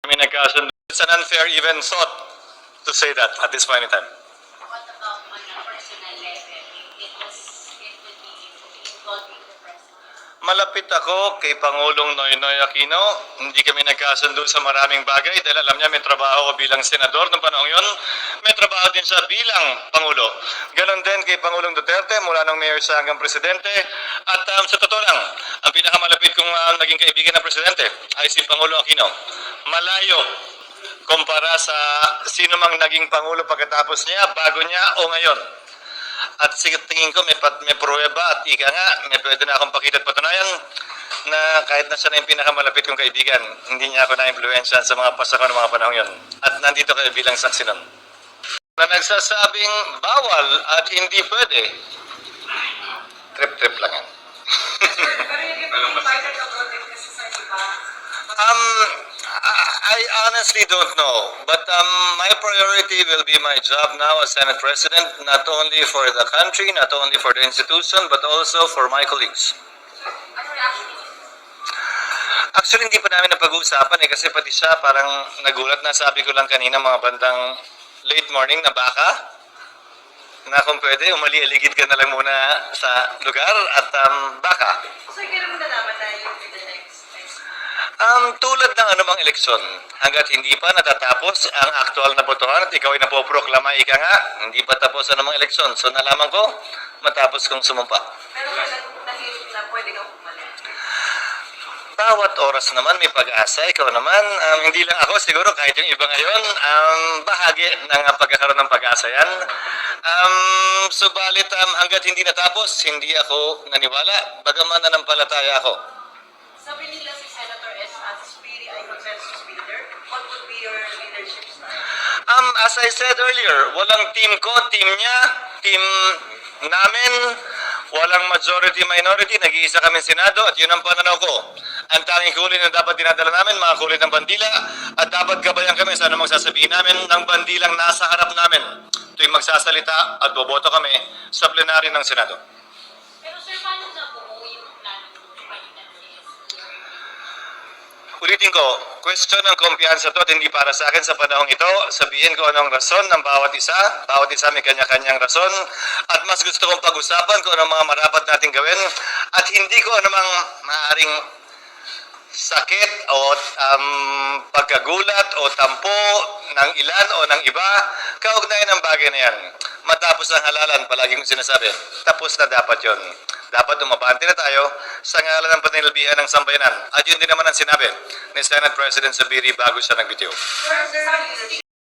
Kami nagkasundo. It's an unfair even thought to say that at this point in time. What about on a personal level? It would be involving the president. Malapit ako kay Pangulong Noynoy Aquino. Hindi kami nagkasundo sa maraming bagay dahil alam niya may trabaho ko bilang senador noong panahon yon. May trabaho din siya bilang Pangulo. Ganon din kay Pangulong Duterte mula nung mayor siya hanggang presidente. At sa totoo lang, ang pinakamalapit kong naging kaibigan ng presidente ay si Pangulong Aquino. Malayo kumpara sa sino mang naging Pangulo pagkatapos niya, bago niya o ngayon. At tingin ko may pruweba at ika nga, may pwede na akong pakita at patunayan na kahit na siya na yung pinakamalapit kong kaibigan, hindi niya ako na-influensyan sa mga pasako ng mga panahon yun. At nandito kayo bilang saksi nun. Na nagsasabing bawal at hindi pwede, trip-trip lang yan. I honestly don't know, but my priority will be my job now as Senate President, not only for the country, not only for the institution, but also for my colleagues. Actually, hindi pa namin napag-uusapan kasi pati siya parang nagulat na sabi ko lang kanina mga bandang late morning na baka na kung pwede, umali-aligid ka na lang muna sa lugar at baka. So, kailan mo nalaman na yung the next? Tulad ng anumang eleksyon, hanggat hindi pa natatapos ang aktual na botohan at ikaw ay napoproklama, ika nga, hindi pa tapos ang anumang eleksyon. So nalaman ko, matapos kong sumumpa. Pero kailan nahilig na pwede kang umalis? Bawat oras naman may pag-asa. Ikaw naman, hindi lang ako, siguro kahit yung iba ngayon, bahagi ng pagkakaroon ng pag-asa yan. Subalit, hanggat hindi natapos, hindi ako naniwala, bagaman nanampalataya ako. Sabi nila si Senator Zubiri ay consensus builder. What would be your leadership style? As I said earlier, walang team ko, team niya, team namin, walang majority-minority, nag-iisa kami Senado at yun ang pananaw ko. Ang tanging kulay na dapat dinadala namin, mga kulay ng bandila, at dapat gabayan kami sa anumang sasabihin namin ng bandilang nasa harap namin tuwing magsasalita at boboto kami sa plenaryo ng Senado. Pero sir, paano na po yung plano ng palitan ni Ulitin ko, question ng kumpiyansa to at hindi para sa akin sa panahong ito. Sabihin ko anong rason ng bawat isa may kanya-kanyang rason at mas gusto kong pag-usapan kung anong mga marapat nating gawin at hindi ko anumang maaaring sakit o pagkagulat o tampo ng ilan o ng iba kaugnay ng bagay na yan. Matapos ang halalan, palagi kong sinasabi, tapos na dapat yon. Dapat umabante na tayo sa ngalan ng panilbihan ng sambayanan. At yun din naman ang sinabi ni Senate President Zubiri bago siya nagbitiw. Sir,